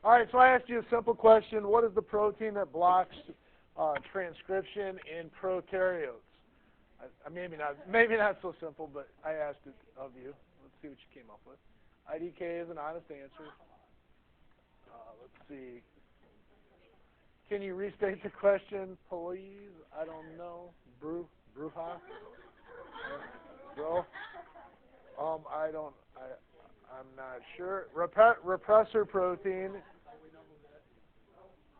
All right, so I asked you a simple question. What is the protein that blocks transcription in prokaryotes? Maybe not so simple, but I asked it of you. Let's see what you came up with. IDK is an honest answer. Let's see. Can you restate the question, please? I don't know. Bruja? Bro? I'm not sure. Repressor protein.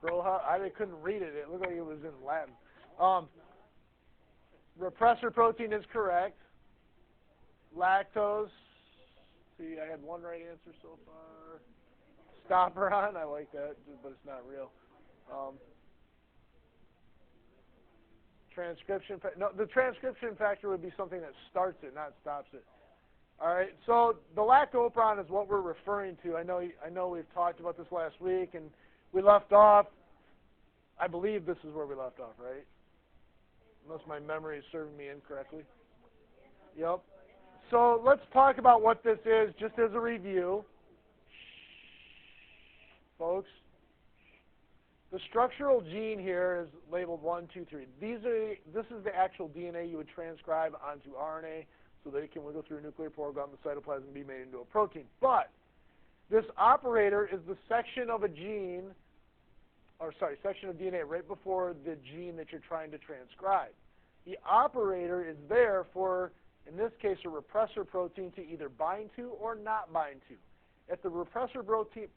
Broha? I couldn't read it. It looked like it was in Latin. Repressor protein is correct. Lactose. See, I had one right answer so far. Stopperon. I like that, but it's not real. Transcription. No, the transcription factor would be something that starts it, not stops it. All right. So the lactoperon is what we're referring to. I know we've talked about this last week, and we left off. I believe this is where we left off, right? Unless my memory is serving me incorrectly. Yep. So let's talk about what this is, just as a review, folks. The structural gene here is labeled 1, 2, 3. This is the actual DNA you would transcribe onto RNA so that it can wiggle through a nuclear pore, go out in the cytoplasm, and be made into a protein. But this operator is the section of a gene, section of DNA right before the gene that you're trying to transcribe. The operator is there for, in this case, a repressor protein to either bind to or not bind to. If the repressor protein,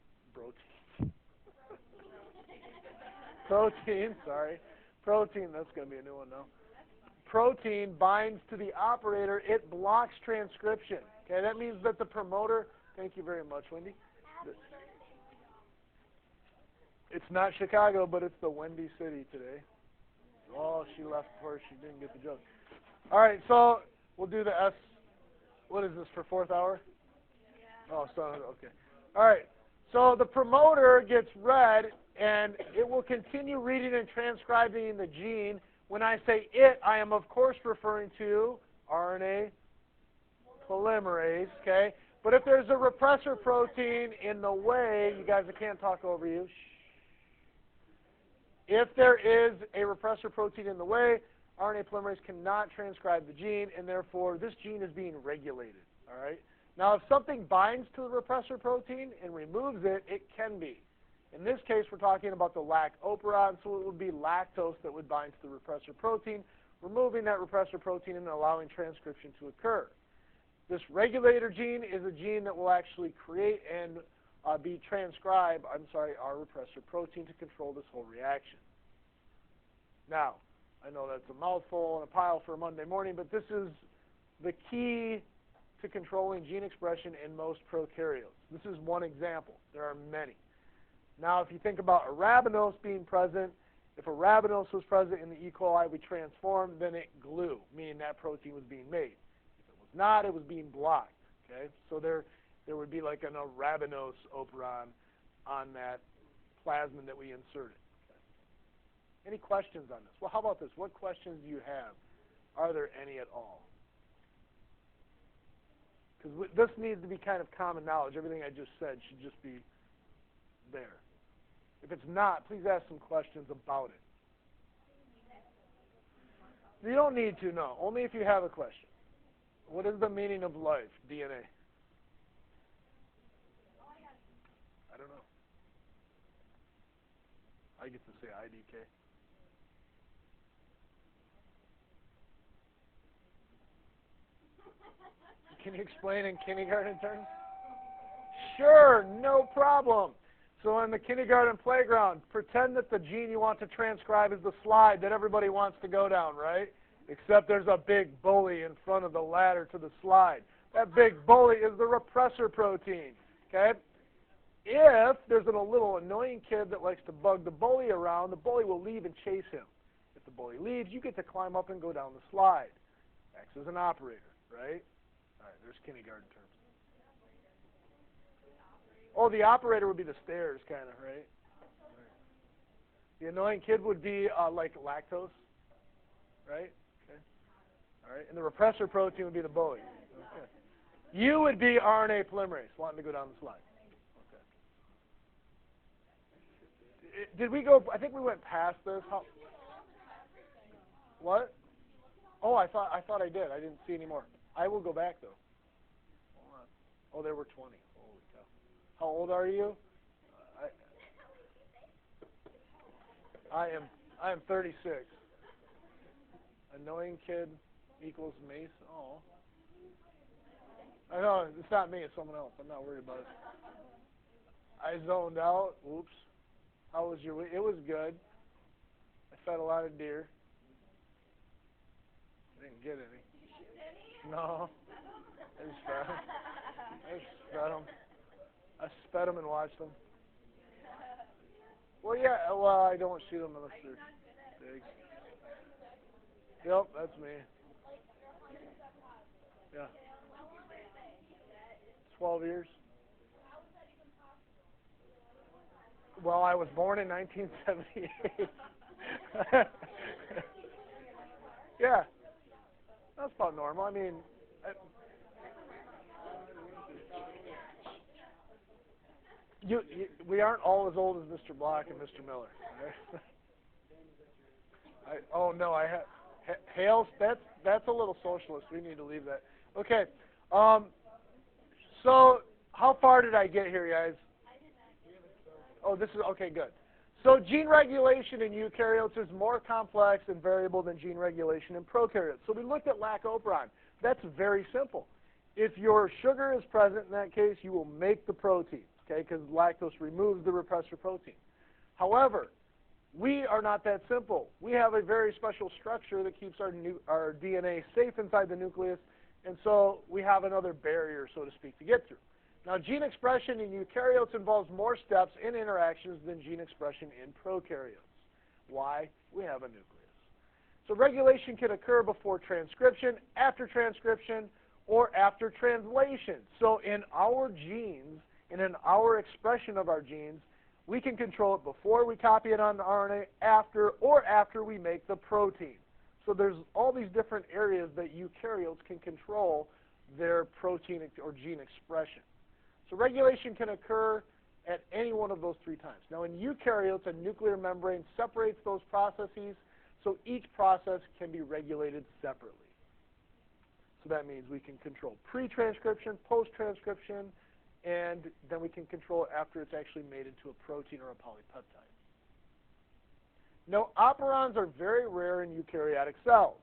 that's going to be a new one now. Protein binds to the operator, it blocks transcription. Okay, that means that the promoter, thank you very much, Wendy. It's not Chicago, but it's the Windy City today. Oh, she left before she didn't get the joke. All right, so we'll do the S. What is this, for fourth hour? Oh, so, okay. All right, so the promoter gets read, and it will continue reading and transcribing the gene. When I say it, I am, of course, referring to RNA polymerase, okay? But if there's a repressor protein in the way, you guys, I can't talk over you. Shh. If there is a repressor protein in the way, RNA polymerase cannot transcribe the gene, and therefore this gene is being regulated, all right? Now, if something binds to the repressor protein and removes it, it can be. In this case, we're talking about the lactoperon, so it would be lactose that would bind to the repressor protein, removing that repressor protein and allowing transcription to occur. This regulator gene is a gene that will actually create and be transcribed, our repressor protein to control this whole reaction. Now, I know that's a mouthful and a pile for a Monday morning, but this is the key to controlling gene expression in most prokaryotes. This is one example. There are many. Now, if you think about arabinose being present, if arabinose was present in the E. coli we transformed, then it glue, meaning that protein was being made. If it was not, it was being blocked. Okay? So there would be like an arabinose operon on that plasmid that we inserted. Okay. Any questions on this? Well, how about this? What questions do you have? Are there any at all? Because this needs to be kind of common knowledge. Everything I just said should just be there. If it's not, please ask some questions about it. You don't need to, no. Only if you have a question. What is the meaning of life, DNA? I don't know. I get to say IDK. Can you explain in kindergarten terms? Sure, no problem. So in the kindergarten playground, pretend that the gene you want to transcribe is the slide that everybody wants to go down, right? Except there's a big bully in front of the ladder to the slide. That big bully is the repressor protein, okay? If there's a little annoying kid that likes to bug the bully around, the bully will leave and chase him. If the bully leaves, you get to climb up and go down the slide. Acts as an operator, right? All right, there's kindergarten terms. Oh, the operator would be the stairs, kind of, right? The annoying kid would be like lactose, right? Okay. All right, and the repressor protein would be the bully. Okay. You would be RNA polymerase, wanting to go down the slide. Okay. did we go? I think we went past this. What? Oh, I thought I did. I didn't see any more. I will go back though. Hold on. Oh, there were 20. Holy cow! How old are you? I am 36. Annoying kid equals Mace. Oh. I know, it's not me, it's someone else. I'm not worried about it. I zoned out. Oops. How was your week? It was good. I fed a lot of deer. I didn't get any. No. I just fed them. I just fed them and watched them. Well, yeah, I don't shoot them unless they're big. Yep, that's me. Yeah. 12 years. Well, I was born in 1978. Yeah, that's about normal. I mean, we aren't all as old as Mr. Block and Mr. Miller. Oh no, I have Hales. That's a little socialist. We need to leave that. Okay. So how far did I get here, guys? Oh, this is okay. Good. So gene regulation in eukaryotes is more complex and variable than gene regulation in prokaryotes. So we looked at lac-operon. That's very simple. If your sugar is present in that case, you will make the protein, okay, because lactose removes the repressor protein. However, we are not that simple. We have a very special structure that keeps our DNA safe inside the nucleus, and so we have another barrier, so to speak, to get through. Now, gene expression in eukaryotes involves more steps and interactions than gene expression in prokaryotes. Why? We have a nucleus. So regulation can occur before transcription, after transcription, or after translation. So in our genes, and in our expression of our genes, we can control it before we copy it on the RNA, or after we make the protein. So there's all these different areas that eukaryotes can control their protein or gene expression. So regulation can occur at any one of those three times. Now in eukaryotes, a nuclear membrane separates those processes, so each process can be regulated separately. So that means we can control pre-transcription, post-transcription, and then we can control it after it's actually made into a protein or a polypeptide. Now, operons are very rare in eukaryotic cells.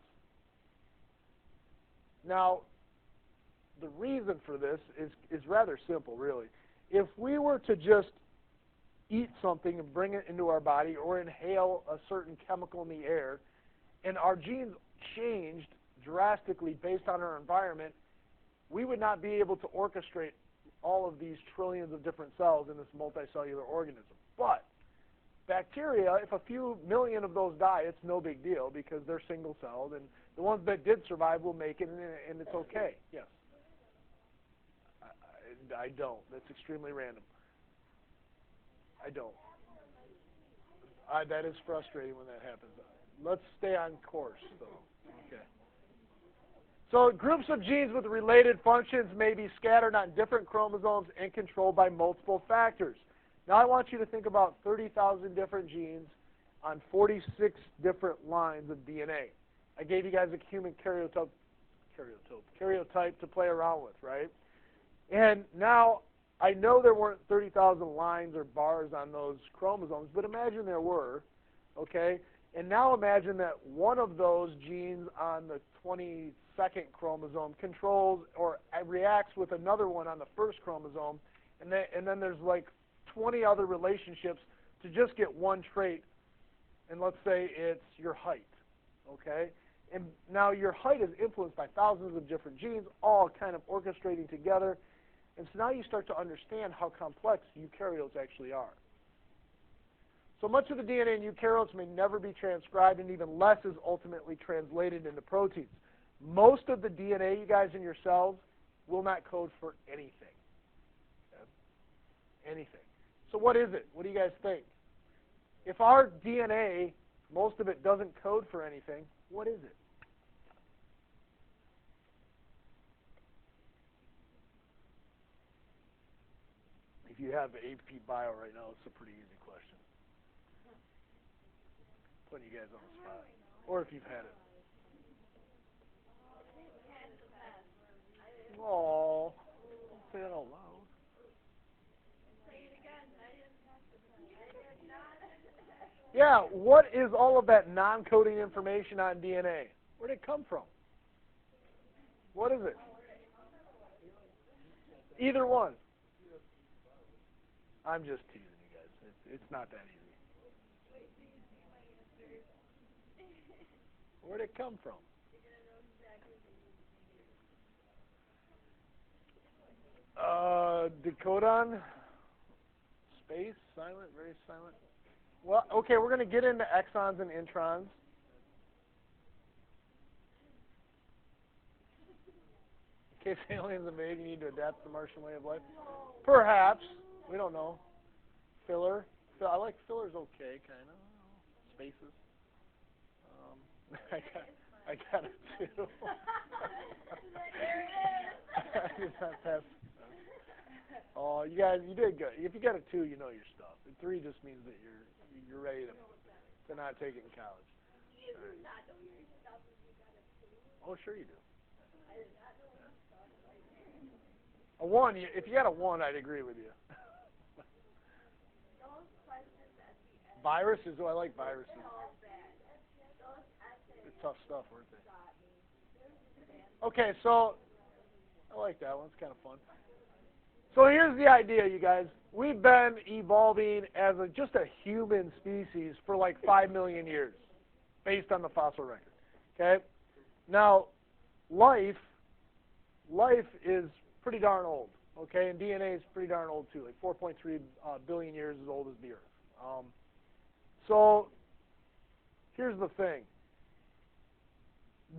Now, the reason for this is rather simple, really. If we were to just eat something and bring it into our body or inhale a certain chemical in the air, and our genes changed drastically based on our environment, we would not be able to orchestrate all of these trillions of different cells in this multicellular organism. But bacteria, if a few million of those die, it's no big deal because they're single-celled, and the ones that did survive will make it, and it's okay. Yes? I don't. That's extremely random. I don't. That is frustrating when that happens. Let's stay on course, though. Okay. So groups of genes with related functions may be scattered on different chromosomes and controlled by multiple factors. Now I want you to think about 30,000 different genes on 46 different lines of DNA. I gave you guys a human karyotype to play around with, right? And now I know there weren't 30,000 lines or bars on those chromosomes, but imagine there were, okay? And now imagine that one of those genes on the 22nd chromosome controls or reacts with another one on the first chromosome, and then there's like 20 other relationships to just get one trait, and let's say it's your height, okay? And now your height is influenced by thousands of different genes, all kind of orchestrating together, and so now you start to understand how complex eukaryotes actually are. So much of the DNA in eukaryotes may never be transcribed, and even less is ultimately translated into proteins. Most of the DNA, you guys, in your cells will not code for anything. Okay? Anything. So what is it? What do you guys think? If our DNA, most of it doesn't code for anything, what is it? If you have AP Bio right now, it's a pretty easy question. Putting you guys on the spot. Or if you've had it. Oh, don't say that out loud. Yeah, what is all of that non-coding information on DNA? Where did it come from? What is it? Either one. I'm just teasing you guys. It's not that easy. Where did it come from? Decodon. Space. Silent. Very silent. Well, okay, we're going to get into exons and introns. In case aliens invade, you need to adapt to the Martian way of life. Perhaps. We don't know. Filler. I like fillers okay, kind of. Spaces. I got it too. I did not pass. Oh, you guys, you did good. If you got a 2, you know your stuff. A 3 just means that you're ready to not take it in college. Right. Oh, sure you do. A 1, if you got a 1, I'd agree with you. Viruses, I like viruses. They're tough stuff, aren't they? Okay, so I like that one. It's kind of fun. So here's the idea, you guys. We've been evolving as just a human species for like 5 million years, based on the fossil record. Okay? Now, life is pretty darn old. Okay, and DNA is pretty darn old too, like 4.3 billion years as old as the Earth. So here's the thing.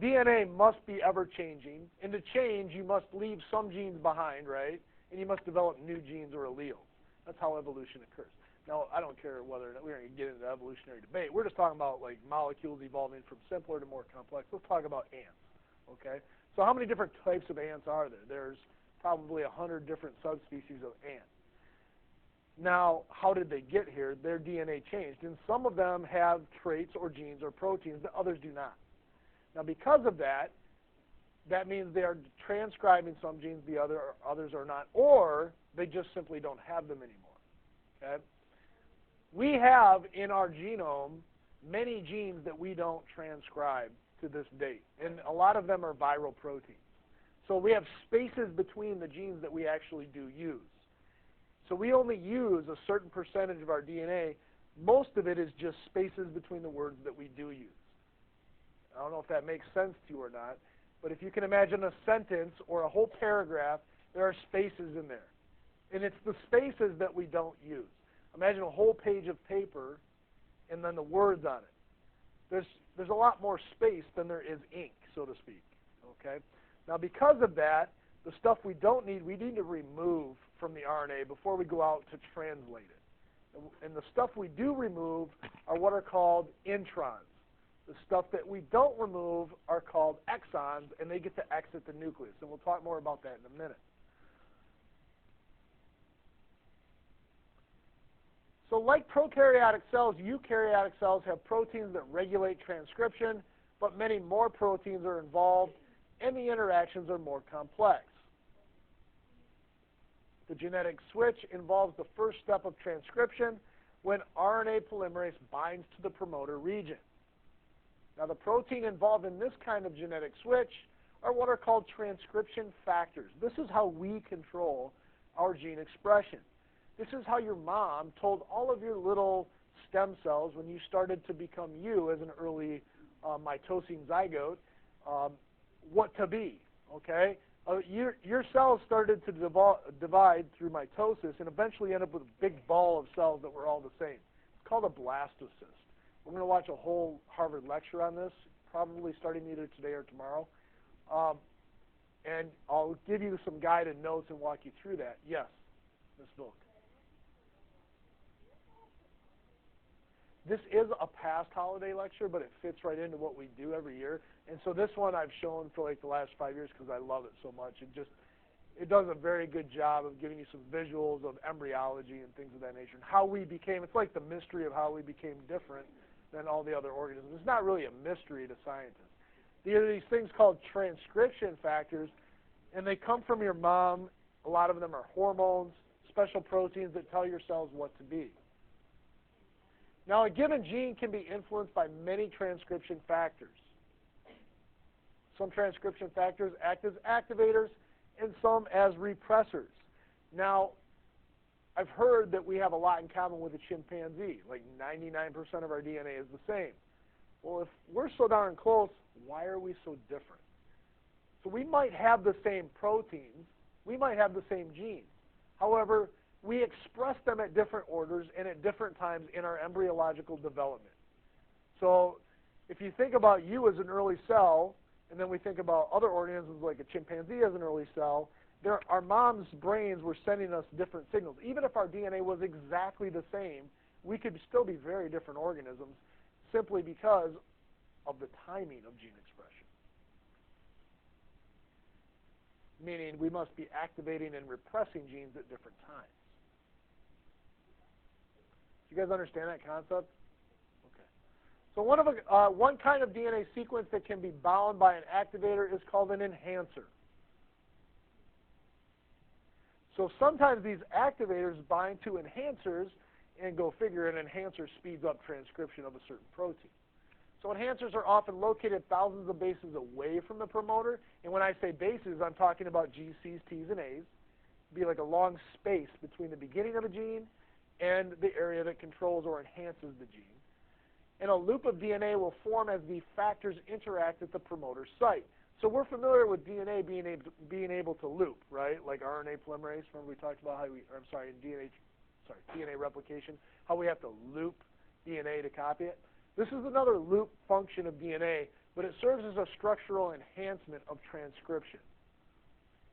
DNA must be ever changing, and to change, you must leave some genes behind, right? And you must develop new genes or alleles. That's how evolution occurs. Now, I don't care whether or not we're going to get into the evolutionary debate. We're just talking about like molecules evolving from simpler to more complex. Let's talk about ants, okay? So how many different types of ants are there? There's probably 100 different subspecies of ant. Now, how did they get here? Their DNA changed, and some of them have traits or genes or proteins that others do not. Now, because of that, that means they are transcribing some genes, others are not, or they just simply don't have them anymore. Okay? We have in our genome many genes that we don't transcribe to this date, and a lot of them are viral proteins. So we have spaces between the genes that we actually do use. So we only use a certain percentage of our DNA. Most of it is just spaces between the words that we do use. I don't know if that makes sense to you or not, but if you can imagine a sentence or a whole paragraph, there are spaces in there. And it's the spaces that we don't use. Imagine a whole page of paper and then the words on it. There's a lot more space than there is ink, so to speak. Okay? Now, because of that, the stuff we don't need, we need to remove from the RNA before we go out to translate it. And the stuff we do remove are what are called introns. The stuff that we don't remove are called exons, and they get to exit the nucleus. And we'll talk more about that in a minute. So like prokaryotic cells, eukaryotic cells have proteins that regulate transcription, but many more proteins are involved, and the interactions are more complex. The genetic switch involves the first step of transcription when RNA polymerase binds to the promoter region. Now, the protein involved in this kind of genetic switch are what are called transcription factors. This is how we control our gene expression. This is how your mom told all of your little stem cells when you started to become you as an early mitosine zygote what to be, okay? Your cells started to divide through mitosis and eventually end up with a big ball of cells that were all the same. It's called a blastocyst. We're going to watch a whole Harvard lecture on this, probably starting either today or tomorrow. And I'll give you some guided notes and walk you through that. Yes, Ms. Volk. This is a past holiday lecture, but it fits right into what we do every year. And so this one I've shown for like the last 5 years because I love it so much. It does a very good job of giving you some visuals of embryology and things of that nature and how we became. It's like the mystery of how we became different than all the other organisms. It's not really a mystery to scientists. There are these things called transcription factors, and they come from your mom. A lot of them are hormones, special proteins that tell your cells what to be. Now, a given gene can be influenced by many transcription factors. Some transcription factors act as activators and some as repressors. Now, I've heard that we have a lot in common with a chimpanzee. Like 99% of our DNA is the same. Well, if we're so darn close, why are we so different? So we might have the same proteins. We might have the same genes. However, we express them at different orders and at different times in our embryological development. So if you think about you as an early cell, and then we think about other organisms like a chimpanzee as an early cell, our mom's brains were sending us different signals. Even if our DNA was exactly the same, we could still be very different organisms simply because of the timing of gene expression. Meaning we must be activating and repressing genes at different times. Do you guys understand that concept? Okay. So one kind of DNA sequence that can be bound by an activator is called an enhancer. So sometimes these activators bind to enhancers, and go figure, an enhancer speeds up transcription of a certain protein. So enhancers are often located thousands of bases away from the promoter. And when I say bases, I'm talking about G's, C's, T's, and A's. It'd be like a long space between the beginning of a gene and the area that controls or enhances the gene. And a loop of DNA will form as the factors interact at the promoter site. So we're familiar with DNA being able to loop, right? Like RNA polymerase. Remember we talked about how DNA replication, how we have to loop DNA to copy it. This is another loop function of DNA, but it serves as a structural enhancement of transcription.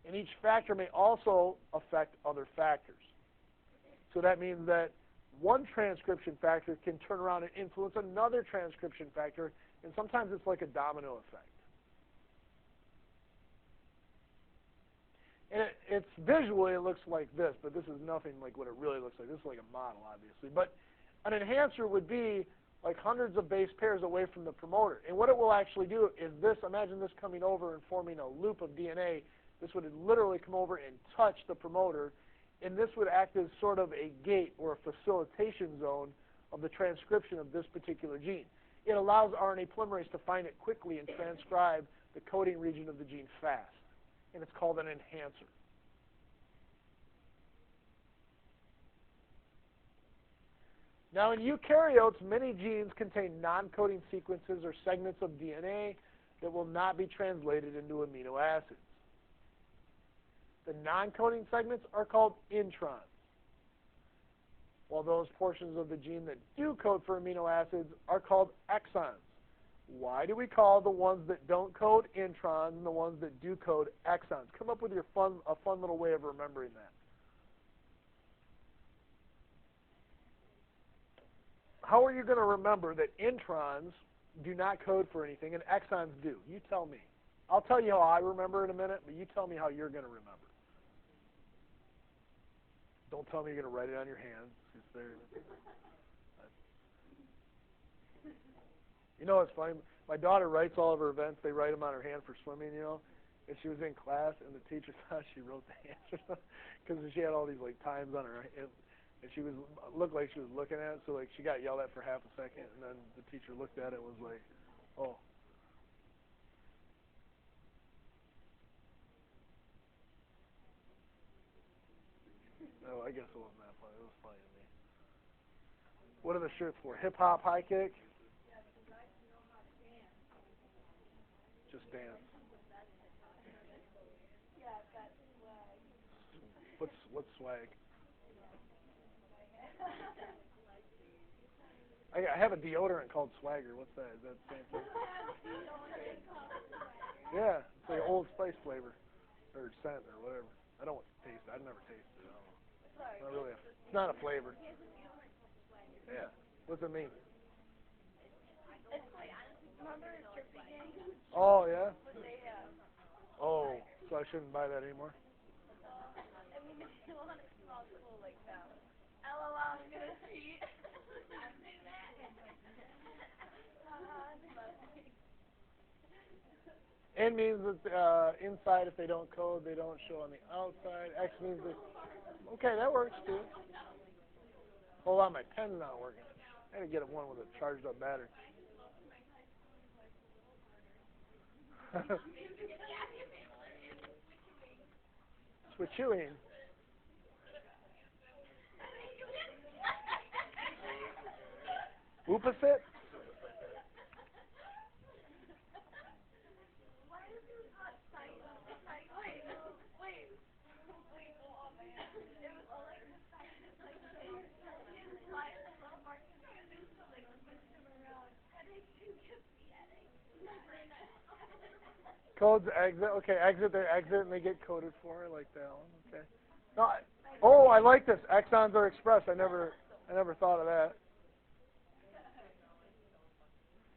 And each factor may also affect other factors. So that means that one transcription factor can turn around and influence another transcription factor, and sometimes it's like a domino effect. And it's visually, it looks like this, but this is nothing like what it really looks like. This is like a model, obviously. But an enhancer would be like hundreds of base pairs away from the promoter. And what it will actually do is this, imagine this coming over and forming a loop of DNA. This would literally come over and touch the promoter, and this would act as sort of a gate or a facilitation zone of the transcription of this particular gene. It allows RNA polymerase to find it quickly and transcribe the coding region of the gene fast, and it's called an enhancer. Now, in eukaryotes, many genes contain non-coding sequences or segments of DNA that will not be translated into amino acids. The non-coding segments are called introns, while those portions of the gene that do code for amino acids are called exons. Why do we call the ones that don't code introns and the ones that do code exons? Come up with a fun little way of remembering that. How are you going to remember that introns do not code for anything and exons do? You tell me. I'll tell you how I remember in a minute, but you tell me how you're going to remember. Don't tell me you're going to write it on your hands. You know what's funny? My daughter writes all of her events. They write them on her hand for swimming, you know. And she was in class, and the teacher thought she wrote the answers because she had all these like times on her hand. And she looked like she was looking at it, so like she got yelled at for half a second, and then the teacher looked at it and was like, "Oh." No, I guess it wasn't that funny. It was funny to me. What are the shirts for? Hip hop, high kick? Just dance. What's swag? I have a deodorant called Swagger. What's that? Is that the same thing? Yeah, it's like Old Spice flavor or scent or whatever. I don't taste it. I've never tasted it. I don't know. Not really. It's not a flavor. Yeah. What's it mean? Oh yeah. Oh, so I shouldn't buy that anymore. N means that inside, if they don't code, they don't show on the outside. X means that, okay, that works too. Hold on, my pen's not working. I had to get one with a charged up battery. Switching. Opposite? Codes exit. Okay, exit. They exit and they get coded for. I like that one. Okay. No, I like this. Exons are expressed. I never thought of that.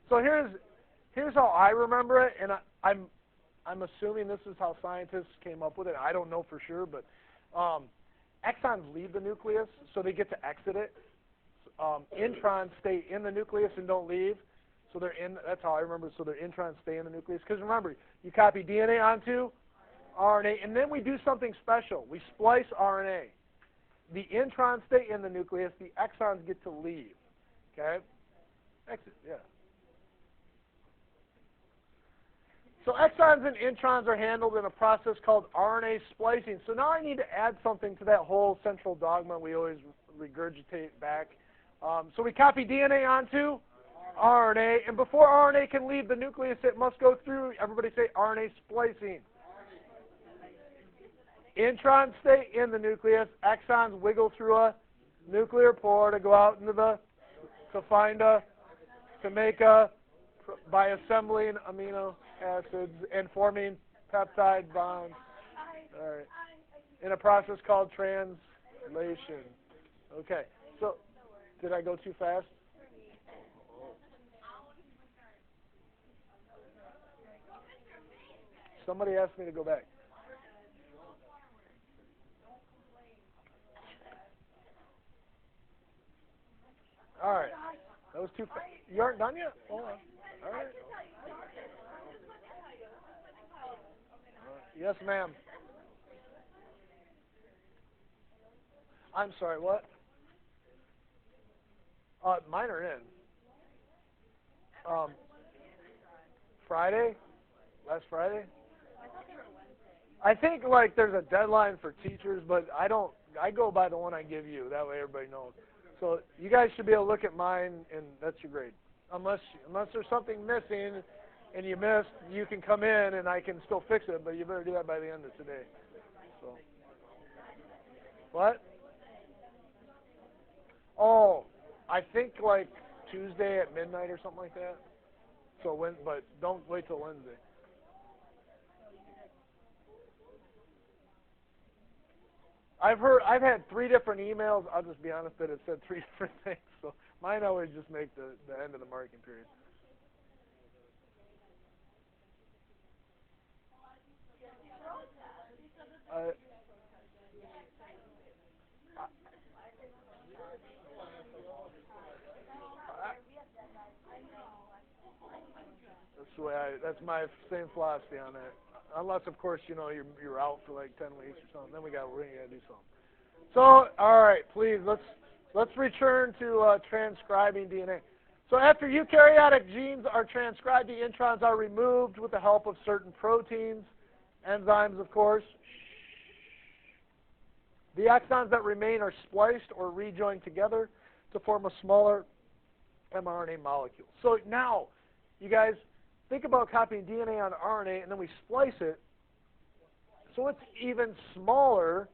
So here's how I remember it, and I'm assuming this is how scientists came up with it. I don't know for sure, but exons leave the nucleus, so they get to exit it. Introns stay in the nucleus and don't leave. So they're in. That's how I remember. So their introns stay in the nucleus. Because remember, you copy DNA onto RNA, and then we do something special. We splice RNA. The introns stay in the nucleus. The exons get to leave. Okay. Exit. Yeah. So exons and introns are handled in a process called RNA splicing. So now I need to add something to that whole central dogma we always regurgitate back. So we copy DNA onto RNA, and before RNA can leave the nucleus, it must go through, everybody say, RNA splicing. Introns stay in the nucleus. Exons wiggle through a nuclear pore to go out into to make by assembling amino acids and forming peptide bonds. All right. In a process called translation. Okay. So, did I go too fast? Somebody asked me to go back. All right. That was too fast. You aren't done yet? Hold on. All right. Yes, ma'am. I'm sorry, what? Mine are in. Friday? Last Friday? I think like there's a deadline for teachers, but I go by the one I give you. That way everybody knows. So you guys should be able to look at mine, and that's your grade. Unless there's something missing and you missed, you can come in and I can still fix it, but you better do that by the end of today. So what? Oh, I think like Tuesday at midnight or something like that. So but don't wait till Wednesday. I've had 3 different emails. I'll just be honest that it said 3 different things. So mine always just make the end of the marking period. Uh, that's my same philosophy on that. Unless, of course, you're out for like 10 weeks or something. Then we're gonna do something. So, all right, please let's return to transcribing DNA. So after eukaryotic genes are transcribed, the introns are removed with the help of certain proteins, enzymes, of course. The exons that remain are spliced or rejoined together to form a smaller mRNA molecule. So now, you guys, think about copying DNA on RNA, and then we splice it, so it's even smaller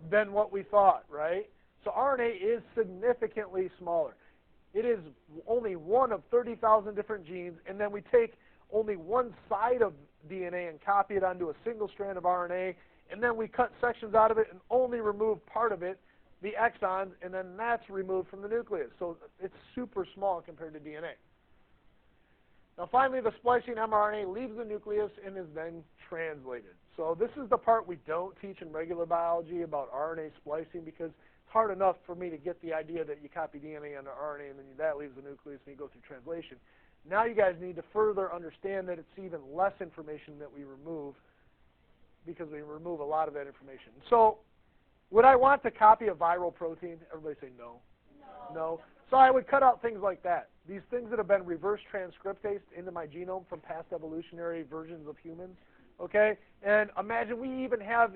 than what we thought, right? So RNA is significantly smaller. It is only one of 30,000 different genes, and then we take only one side of DNA and copy it onto a single strand of RNA, and then we cut sections out of it and only remove part of it, the exons, and then that's removed from the nucleus. So it's super small compared to DNA. Now finally, the splicing mRNA leaves the nucleus and is then translated. So this is the part we don't teach in regular biology about RNA splicing, because it's hard enough for me to get the idea that you copy DNA onto RNA and then that leaves the nucleus and you go through translation. Now you guys need to further understand that it's even less information that we remove because we remove a lot of that information. So would I want to copy a viral protein? Everybody say no. No. So I would cut out things like that. These things that have been reverse transcriptase into my genome from past evolutionary versions of humans. Okay? And imagine we even have,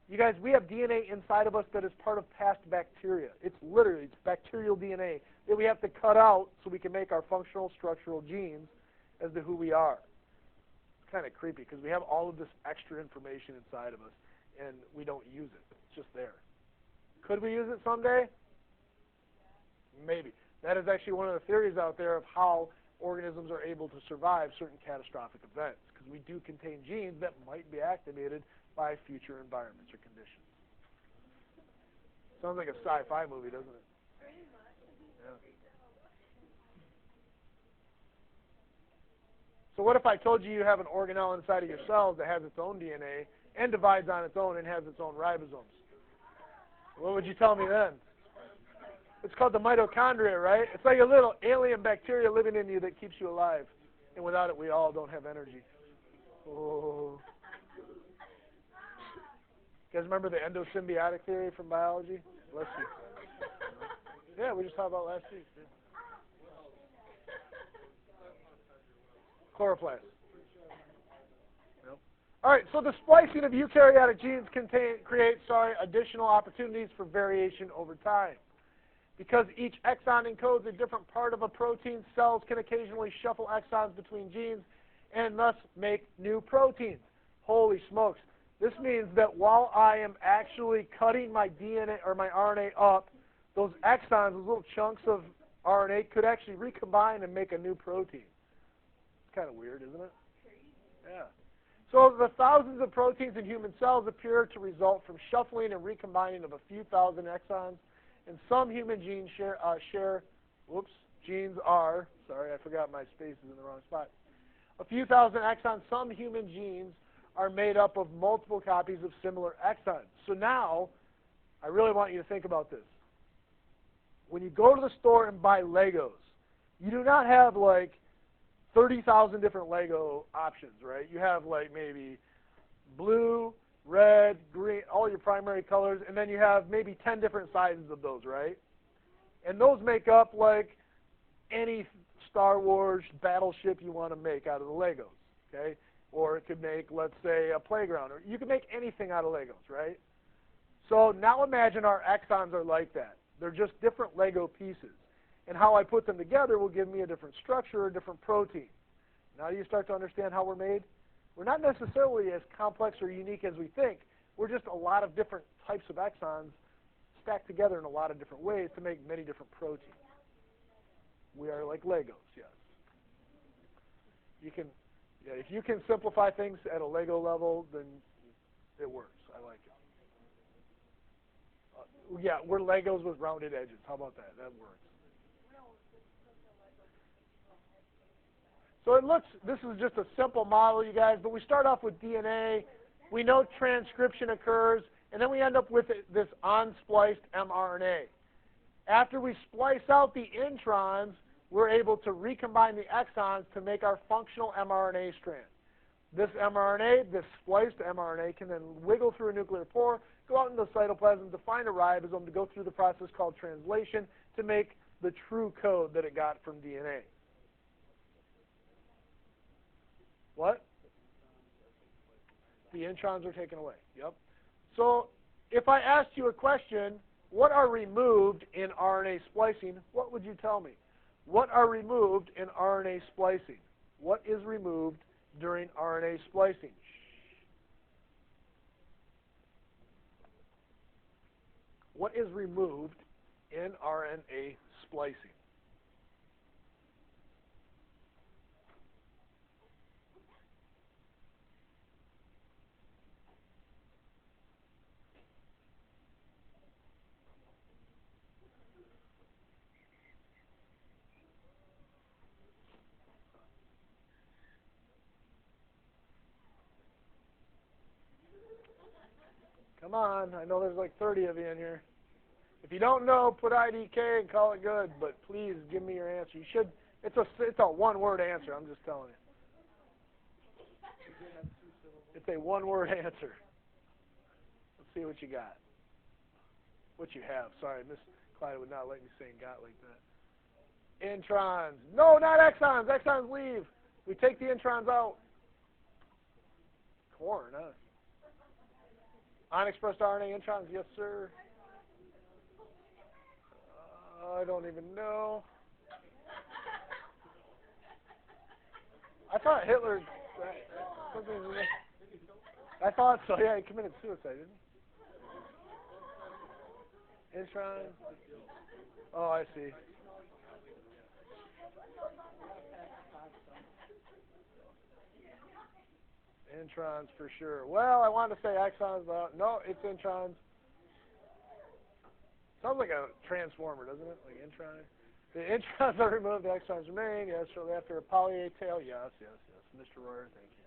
you guys, we have DNA inside of us that is part of past bacteria. It's bacterial DNA that we have to cut out so we can make our functional structural genes as to who we are. It's kind of creepy because we have all of this extra information inside of us and we don't use it. It's just there. Could we use it someday? Maybe. That is actually one of the theories out there of how organisms are able to survive certain catastrophic events, because we do contain genes that might be activated by future environments or conditions. Sounds like a sci-fi movie, doesn't it? Yeah. So what if I told you you have an organelle inside of your cells that has its own DNA and divides on its own and has its own ribosomes? What would you tell me then? It's called the mitochondria, right? It's like a little alien bacteria living in you that keeps you alive. And without it, we all don't have energy. Oh. You guys remember the endosymbiotic theory from biology? Bless you. Yeah, we just talked about last week. Yeah. Chloroplast. Nope. All right, so the splicing of eukaryotic genes creates additional opportunities for variation over time. Because each exon encodes a different part of a protein, cells can occasionally shuffle exons between genes and thus make new proteins. Holy smokes. This means that while I am actually cutting my DNA or my RNA up, those exons, those little chunks of RNA, could actually recombine and make a new protein. It's kind of weird, isn't it? Yeah. So the thousands of proteins in human cells appear to result from shuffling and recombining of a few thousand exons. And some human genes genes are, sorry, I forgot my space is in the wrong spot. A few thousand exons, some human genes are made up of multiple copies of similar exons. So now, I really want you to think about this. When you go to the store and buy Legos, you do not have like 30,000 different Lego options, right? You have like maybe blue, red, green, all your primary colors, and then you have maybe 10 different sizes of those, right? And those make up like any Star Wars battleship you want to make out of the Legos, okay? Or it could make, let's say, a playground. Or you can make anything out of Legos, right? So now imagine our exons are like that. They're just different Lego pieces. And how I put them together will give me a different structure, a different protein. Now you start to understand how we're made? We're not necessarily as complex or unique as we think. We're just a lot of different types of exons stacked together in a lot of different ways to make many different proteins. We are like Legos, yes. You can, if you can simplify things at a Lego level, then it works. I like it. Yeah, we're Legos with rounded edges. How about that? That works. So it looks, this is just a simple model, you guys, but we start off with DNA. We know transcription occurs, and then we end up with this unspliced mRNA. After we splice out the introns, we're able to recombine the exons to make our functional mRNA strand. This mRNA, this spliced mRNA, can then wiggle through a nuclear pore, go out into the cytoplasm to find a ribosome to go through the process called translation to make the true code that it got from DNA. What? The introns are taken away. Yep. So if I asked you a question, what are removed in RNA splicing, what would you tell me? What are removed in RNA splicing? What is removed during RNA splicing? What is removed in RNA splicing? Come on, I know there's like 30 of you in here. If you don't know, put IDK and call it good, but please give me your answer. You should. It's a one-word answer. I'm just telling you. It's a one-word answer. Let's see what you got. What you have. Sorry, Miss Clyde would not let me say got like that. Introns. No, not exons. Exons leave. We take the introns out. Corn, huh? Unexpressed RNA introns, yes, sir. I don't even know. I thought Hitler. I thought so. Yeah, he committed suicide, didn't he? Intron. Oh, I see. Introns for sure. Well, I wanted to say exons, but no, it's introns. Sounds like a transformer, doesn't it? Like intron. The introns are removed, the exons remain. Yes, shortly after a poly A tail. Yes, yes, yes. Mr. Royer, thank you.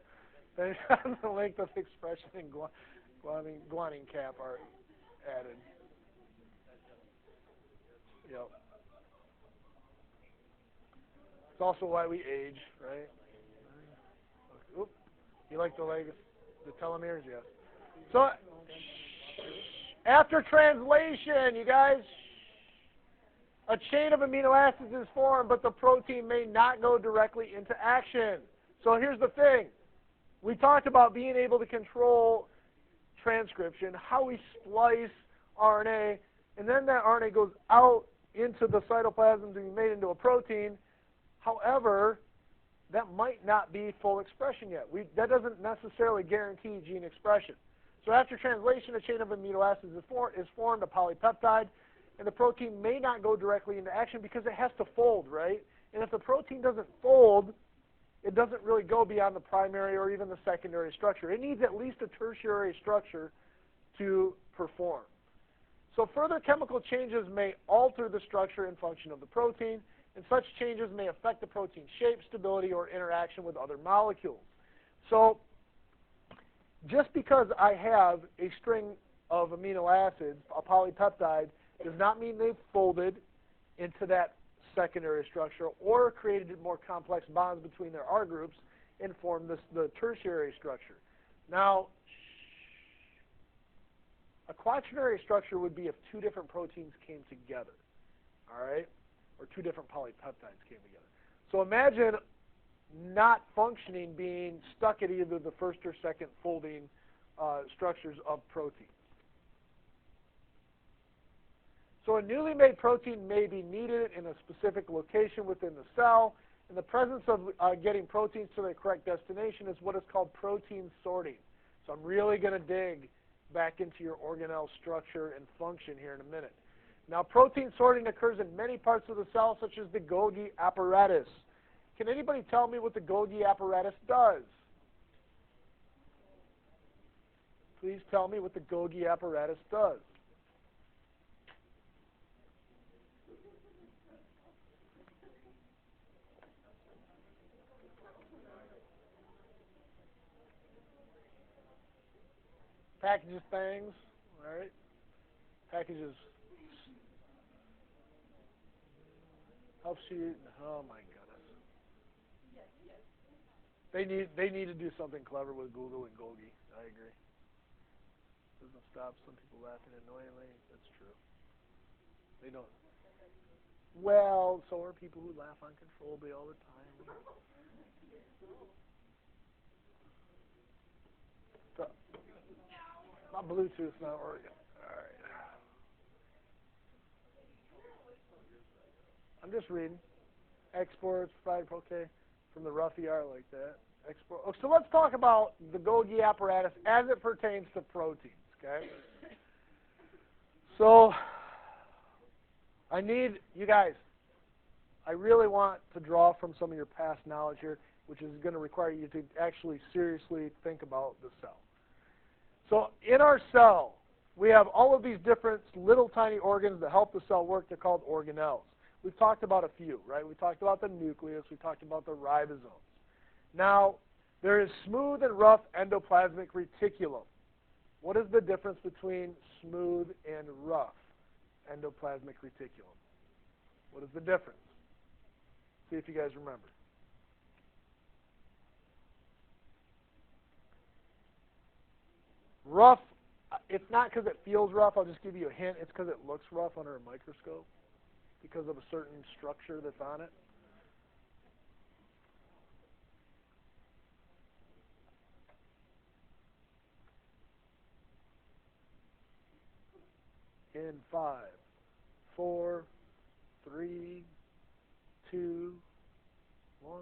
Then the length of expression and guanine cap are added. Yep. It's also why we age, right? Oop. You like the telomeres? Yes. So after translation, you guys, a chain of amino acids is formed, but the protein may not go directly into action. So here's the thing. We talked about being able to control transcription, how we splice RNA, and then that RNA goes out into the cytoplasm to be made into a protein. However, that might not be full expression yet. That doesn't necessarily guarantee gene expression. So after translation, a chain of amino acids is formed, a polypeptide, and the protein may not go directly into action because it has to fold, right? And if the protein doesn't fold, it doesn't really go beyond the primary or even the secondary structure. It needs at least a tertiary structure to perform. So further chemical changes may alter the structure and function of the protein, and such changes may affect the protein's shape, stability, or interaction with other molecules. So just because I have a string of amino acids, a polypeptide, does not mean they've folded into that secondary structure or created more complex bonds between their R groups and formed the tertiary structure. Now, a quaternary structure would be if two different proteins came together, all right, or two different polypeptides came together. So imagine not functioning being stuck at either the first or second folding structures of protein. So a newly made protein may be needed in a specific location within the cell, and the presence of getting proteins to their correct destination is what is called protein sorting. So I'm really going to dig back into your organelle structure and function here in a minute. Now, protein sorting occurs in many parts of the cell, such as the Golgi apparatus. Can anybody tell me what the Golgi apparatus does? Please tell me what the Golgi apparatus does. Packages things, all right? Packages helps you. Oh my goodness. They need to do something clever with Google and Golgi. I agree. Doesn't stop some people laughing annoyingly. That's true. They don't. Well, so are people who laugh uncontrollably all the time. So, my Bluetooth's not working. All right. I'm just reading. Exports provided, okay, from the rough ER like that. Export. Oh, so let's talk about the Golgi apparatus as it pertains to proteins, okay? So I need, you guys, I really want to draw from some of your past knowledge here, which is going to require you to actually seriously think about the cell. So in our cell, we have all of these different little tiny organs that help the cell work. They're called organelles. We've talked about a few, right? We talked about the nucleus. We talked about the ribosomes. Now, there is smooth and rough endoplasmic reticulum. What is the difference between smooth and rough? endoplasmic reticulum. What is the difference? See if you guys remember. Rough, it's not because it feels rough. I'll just give you a hint. It's because it looks rough under a microscope because of a certain structure that's on it. In 5, 4, 3, 2, 1.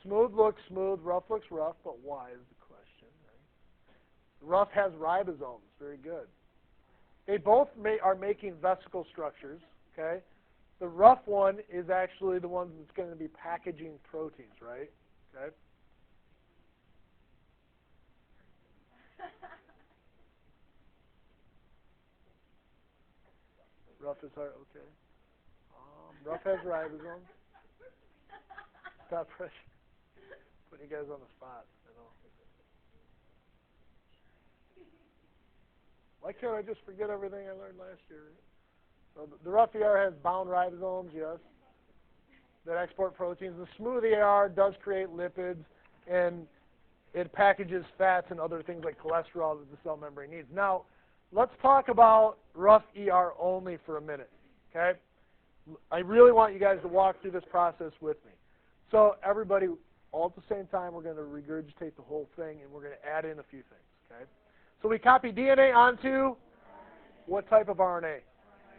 Smooth looks smooth, rough looks rough, but why is the question, right? Rough has ribosomes. Very good. They both are making vesicle structures, okay? The rough one is actually the one that's going to be packaging proteins, right? Okay. Rough is hard, okay. Rough has ribosomes. Stop pressure. Putting you guys on the spot, you know. Why can't I just forget everything I learned last year? So the rough ER has bound ribosomes, yes, that export proteins. The smooth ER does create lipids, and it packages fats and other things like cholesterol that the cell membrane needs. Now, let's talk about rough ER only for a minute, okay? I really want you guys to walk through this process with me. So everybody, all at the same time, we're going to regurgitate the whole thing, and we're going to add in a few things, okay? So we copy DNA onto what type of RNA?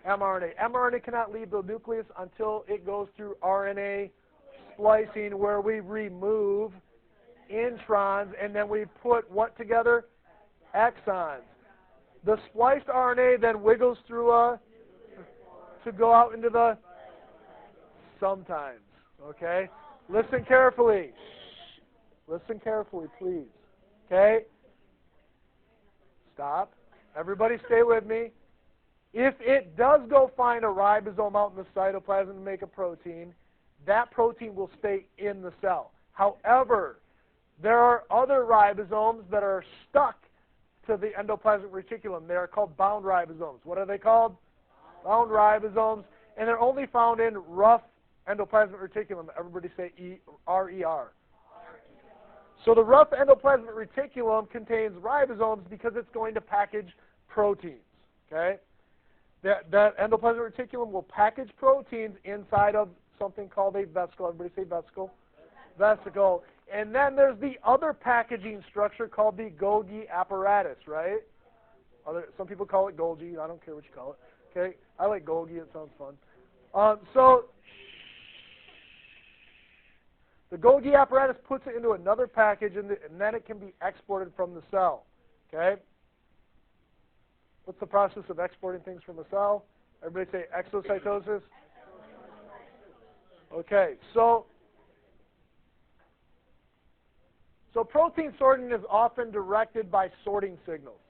mRNA. mRNA cannot leave the nucleus until it goes through RNA splicing, where we remove introns, and then we put what together? Exons. The spliced RNA then wiggles through to go out into the sometimes, okay? Listen carefully. Listen carefully, please. Okay? Stop. Everybody stay with me. If it does go find a ribosome out in the cytoplasm to make a protein, that protein will stay in the cell. However, there are other ribosomes that are stuck to the endoplasmic reticulum. They are called bound ribosomes. What are they called? Bound ribosomes. And they're only found in rough endoplasmic reticulum. Everybody say RER. So the rough endoplasmic reticulum contains ribosomes because it's going to package proteins. Okay? That endoplasmic reticulum will package proteins inside of something called a vesicle. Everybody say vesicle. Vesicle. And then there's the other packaging structure called the Golgi apparatus, right? Some people call it Golgi. I don't care what you call it. Okay? I like Golgi. It sounds fun. So the Golgi apparatus puts it into another package, and then it can be exported from the cell. Okay? What's the process of exporting things from a cell? Everybody say exocytosis. Okay, so protein sorting is often directed by sorting signals.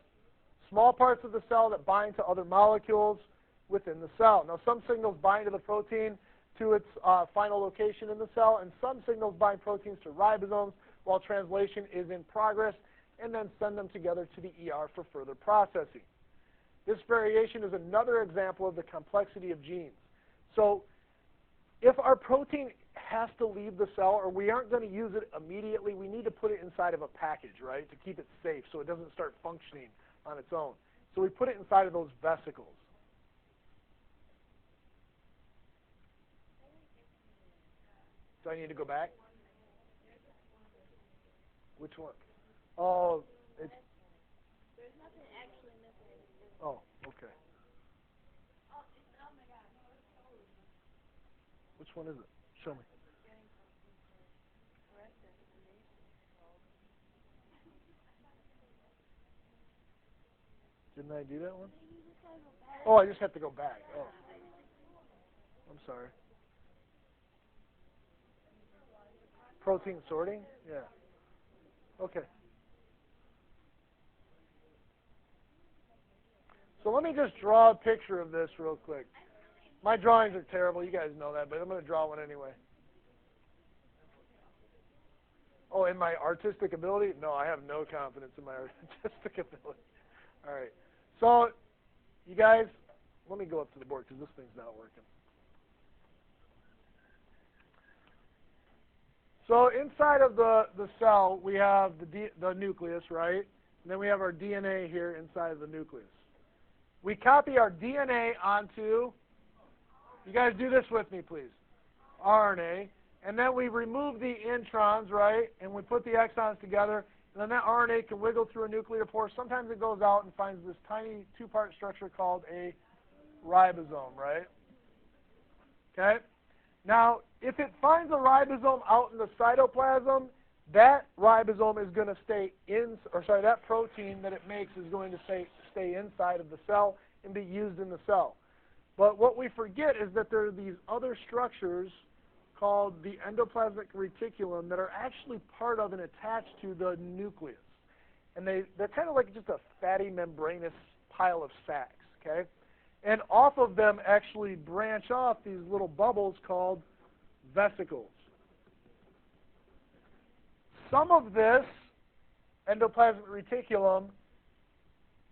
Small parts of the cell that bind to other molecules within the cell. Now, some signals bind to the protein to its final location in the cell, and some signals bind proteins to ribosomes while translation is in progress, and then send them together to the ER for further processing. This variation is another example of the complexity of genes. So if our protein has to leave the cell, or we aren't going to use it immediately, we need to put it inside of a package, right, to keep it safe so it doesn't start functioning on its own. So we put it inside of those vesicles. Do I need to go back? Which one? Oh, it's... There's nothing actually missing. Oh, okay. Which one is it? Show me. Didn't I do that one? Oh, I just have to go back. Oh. I'm sorry. Protein sorting? Yeah. Okay. So let me just draw a picture of this real quick. My drawings are terrible. You guys know that, but I'm going to draw one anyway. Oh, in my artistic ability? No, I have no confidence in my artistic ability. All right. So, you guys, let me go up to the board because this thing's not working. So inside of the cell, we have the nucleus, right? And then we have our DNA here inside of the nucleus. We copy our DNA onto, you guys do this with me, please, RNA. And then we remove the introns, right? And we put the exons together. And then that RNA can wiggle through a nuclear pore. Sometimes it goes out and finds this tiny two-part structure called a ribosome, right? Okay? Now, if it finds a ribosome out in the cytoplasm, that ribosome is going to stay in, or sorry, that protein that it makes is going to stay inside of the cell and be used in the cell. But what we forget is that there are these other structures called the endoplasmic reticulum that are actually part of and attached to the nucleus. And they're kind of like just a fatty membranous pile of sacs, okay? And off of them actually branch off these little bubbles called vesicles. Some of this endoplasmic reticulum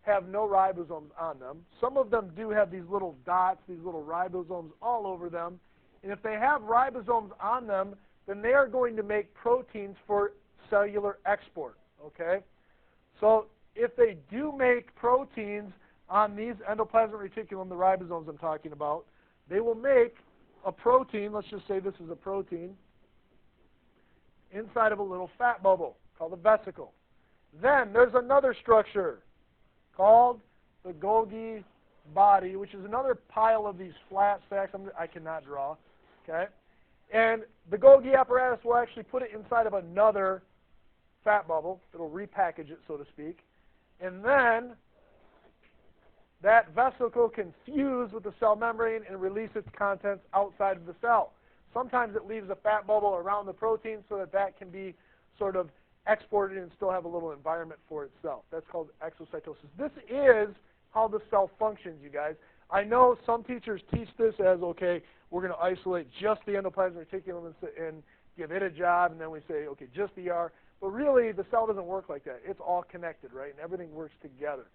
have no ribosomes on them. Some of them do have these little dots, these little ribosomes all over them. And if they have ribosomes on them, then they are going to make proteins for cellular export, okay? So if they do make proteins on these endoplasmic reticulum, the ribosomes I'm talking about, they will make a protein, let's just say this is a protein, inside of a little fat bubble called a vesicle. Then there's another structure called the Golgi body, which is another pile of these flat sacs. I cannot draw, okay? And the Golgi apparatus will actually put it inside of another fat bubble. It'll repackage it, so to speak. And then that vesicle can fuse with the cell membrane and release its contents outside of the cell. Sometimes it leaves a fat bubble around the protein so that that can be sort of exported and still have a little environment for itself. That's called exocytosis. This is how the cell functions, you guys. I know some teachers teach this as, okay, we're going to isolate just the endoplasmic reticulum and give it a job, and then we say, okay, just the ER. But really, the cell doesn't work like that. It's all connected, right? And everything works together.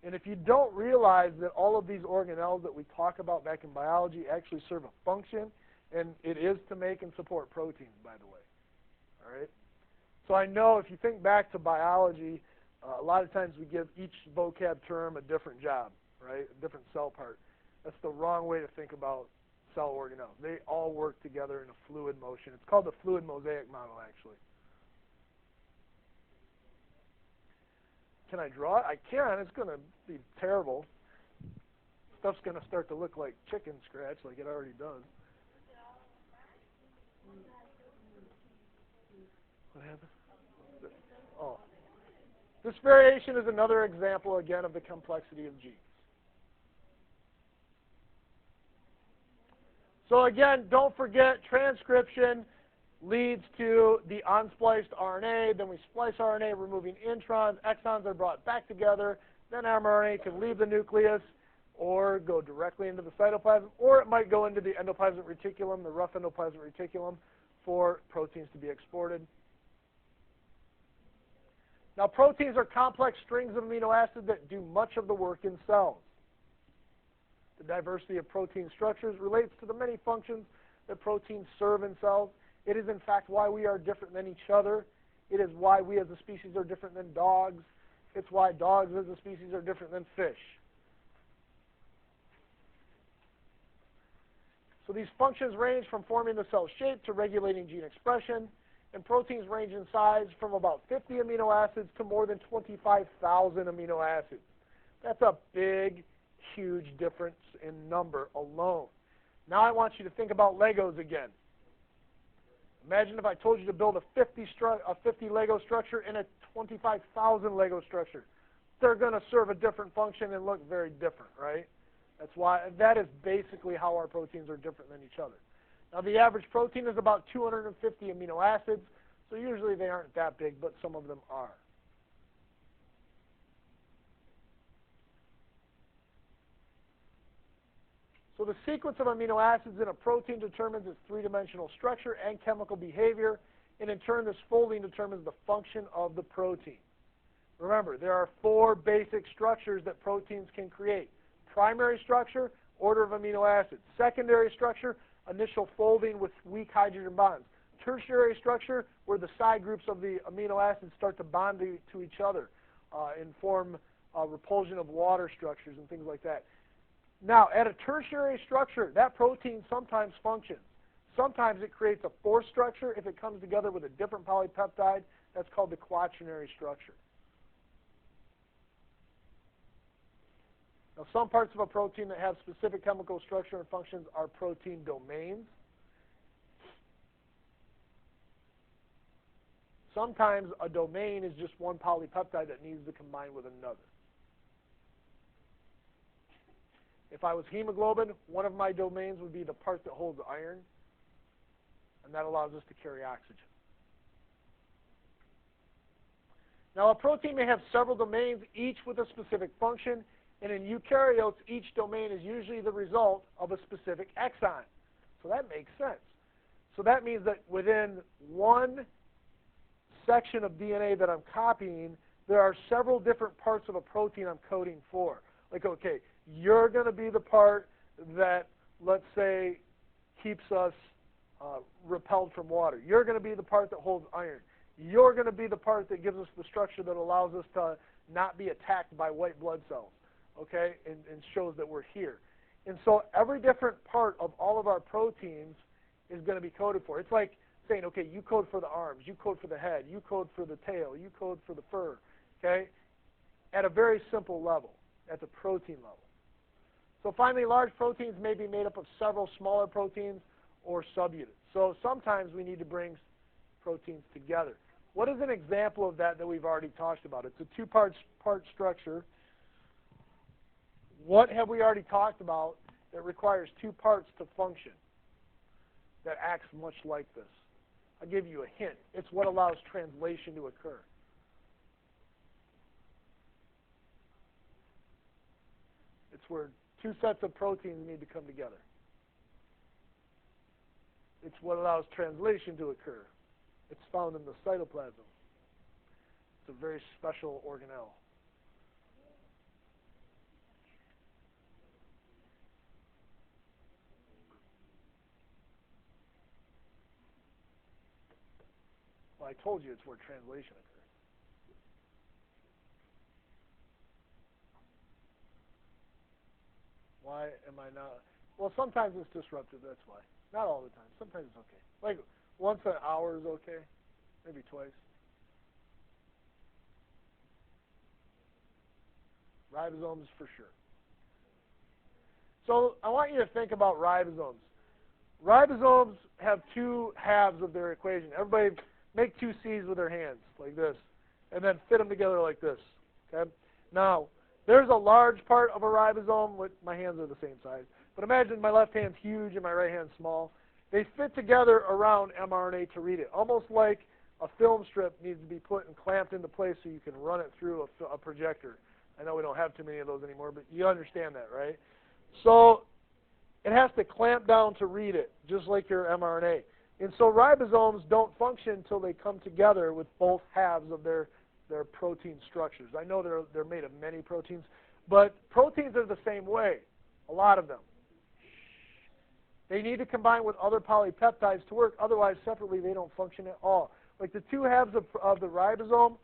And if you don't realize that all of these organelles that we talk about back in biology actually serve a function, and it is to make and support proteins, by the way. All right? So I know if you think back to biology, a lot of times we give each vocab term a different job, right? A different cell part. That's the wrong way to think about cell organelles. They all work together in a fluid motion. It's called the fluid mosaic model, actually. Can I draw it? I can. It's going to be terrible. Stuff's going to start to look like chicken scratch like it already does. What happened? Oh. This variation is another example, again, of the complexity of genes. So again, don't forget, transcription leads to the unspliced RNA. Then we splice RNA, removing introns. Exons are brought back together. Then mRNA can leave the nucleus or go directly into the cytoplasm, or it might go into the endoplasmic reticulum, the rough endoplasmic reticulum, for proteins to be exported. Now, proteins are complex strings of amino acids that do much of the work in cells. The diversity of protein structures relates to the many functions that proteins serve in cells. It is, in fact, why we are different than each other. It is why we as a species are different than dogs. It's why dogs as a species are different than fish. So these functions range from forming the cell shape to regulating gene expression. And proteins range in size from about 50 amino acids to more than 25,000 amino acids. That's a big, huge difference in number alone. Now I want you to think about Legos again. Imagine if I told you to build a 50 Lego structure and a 25,000 Lego structure. They're going to serve a different function and look very different, right? That is basically how our proteins are different than each other. Now, the average protein is about 250 amino acids, so usually they aren't that big, but some of them are. So the sequence of amino acids in a protein determines its three-dimensional structure and chemical behavior, and in turn, this folding determines the function of the protein. Remember, there are 4 basic structures that proteins can create. Primary structure, order of amino acids. Secondary structure, initial folding with weak hydrogen bonds. Tertiary structure, where the side groups of the amino acids start to bond to each other and form repulsion of water structures and things like that. Now, at a tertiary structure, that protein sometimes functions. Sometimes it creates a 4th structure if it comes together with a different polypeptide. That's called the quaternary structure. Now, some parts of a protein that have specific chemical structure and functions are protein domains. Sometimes a domain is just one polypeptide that needs to combine with another. If I was hemoglobin, one of my domains would be the part that holds iron, and that allows us to carry oxygen. Now, a protein may have several domains, each with a specific function, and in eukaryotes, each domain is usually the result of a specific exon. So that makes sense. So that means that within one section of DNA that I'm copying, there are several different parts of a protein I'm coding for. Like, okay, you're going to be the part that, let's say, keeps us repelled from water. You're going to be the part that holds iron. You're going to be the part that gives us the structure that allows us to not be attacked by white blood cells, okay, and shows that we're here. And so every different part of all of our proteins is going to be coded for. It's like saying, okay, you code for the arms, you code for the head, you code for the tail, you code for the fur, okay, at a very simple level, at the protein level. So finally, large proteins may be made up of several smaller proteins or subunits. So sometimes we need to bring proteins together. What is an example of that we've already talked about? It's a 2-part structure. What have we already talked about that requires 2 parts to function that acts much like this? I'll give you a hint. It's what allows translation to occur. It's where 2 sets of proteins need to come together. It's what allows translation to occur. It's found in the cytoplasm. It's a very special organelle. Well, I told you it's where translation occurs. Why am I not? Well, sometimes it's disruptive, that's why. Not all the time. Sometimes it's okay. Like once an hour is okay, maybe twice. Ribosomes for sure. So I want you to think about ribosomes. Ribosomes have 2 halves of their equation. Everybody make 2 C's with their hands, like this, and then fit them together like this. Okay? Now, there's a large part of a ribosome. My hands are the same size. But imagine my left hand's huge and my right hand's small. They fit together around mRNA to read it, almost like a film strip needs to be put and clamped into place so you can run it through a projector. I know we don't have too many of those anymore, but you understand that, right? So it has to clamp down to read it, just like your mRNA. And so ribosomes don't function until they come together with both halves of their protein structures. I know they're made of many proteins, but proteins are the same way, a lot of them. They need to combine with other polypeptides to work. Otherwise, separately, they don't function at all. Like the 2 halves of the ribosome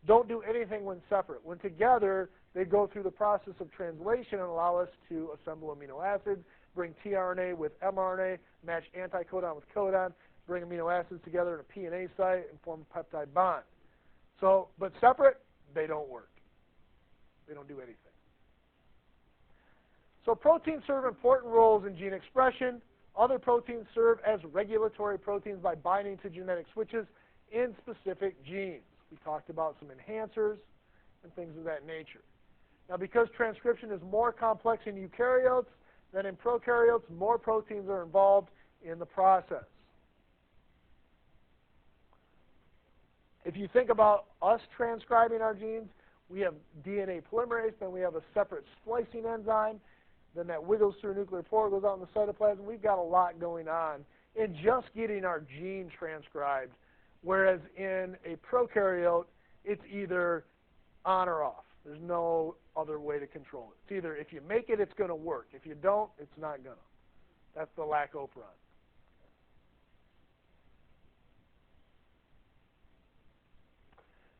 don't do anything when separate. When together, they go through the process of translation and allow us to assemble amino acids, bring tRNA with mRNA, match anticodon with codon, bring amino acids together in a P and A site, and form a peptide bond. So, but separate, they don't work. They don't do anything. So proteins serve important roles in gene expression. Other proteins serve as regulatory proteins by binding to genetic switches in specific genes. We talked about some enhancers and things of that nature. Now, because transcription is more complex in eukaryotes than in prokaryotes, more proteins are involved in the process. If you think about us transcribing our genes, we have DNA polymerase, then we have a separate splicing enzyme, then that wiggles through a nuclear pore, goes out in the cytoplasm. We've got a lot going on in just getting our gene transcribed, whereas in a prokaryote, it's either on or off. There's no other way to control it. It's either if you make it, it's going to work. If you don't, it's not going to. That's the lac operon.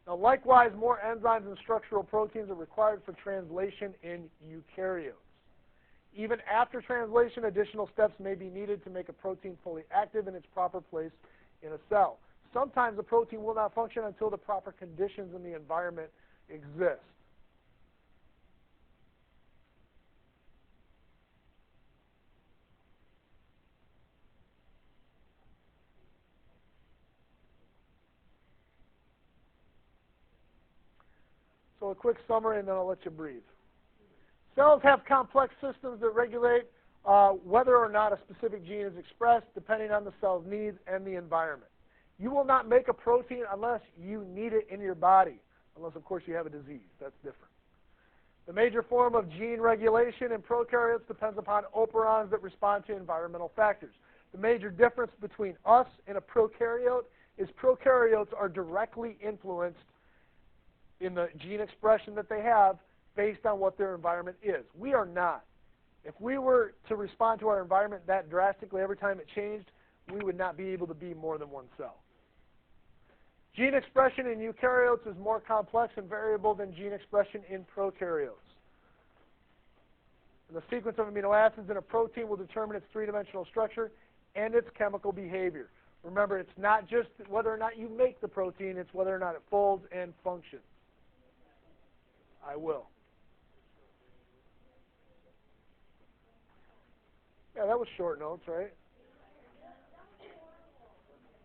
Now, likewise, more enzymes and structural proteins are required for translation in eukaryotes. Even after translation, additional steps may be needed to make a protein fully active in its proper place in a cell. Sometimes a protein will not function until the proper conditions in the environment exist. So a quick summary, and then I'll let you breathe. Cells have complex systems that regulate whether or not a specific gene is expressed depending on the cell's needs and the environment. You will not make a protein unless you need it in your body, unless, of course, you have a disease. That's different. The major form of gene regulation in prokaryotes depends upon operons that respond to environmental factors. The major difference between us and a prokaryote is prokaryotes are directly influenced in the gene expression that they have based on what their environment is. We are not. If we were to respond to our environment that drastically every time it changed, we would not be able to be more than one cell. Gene expression in eukaryotes is more complex and variable than gene expression in prokaryotes. And the sequence of amino acids in a protein will determine its three-dimensional structure and its chemical behavior. Remember, it's not just whether or not you make the protein, it's whether or not it folds and functions. I will. Yeah, that was short notes, right?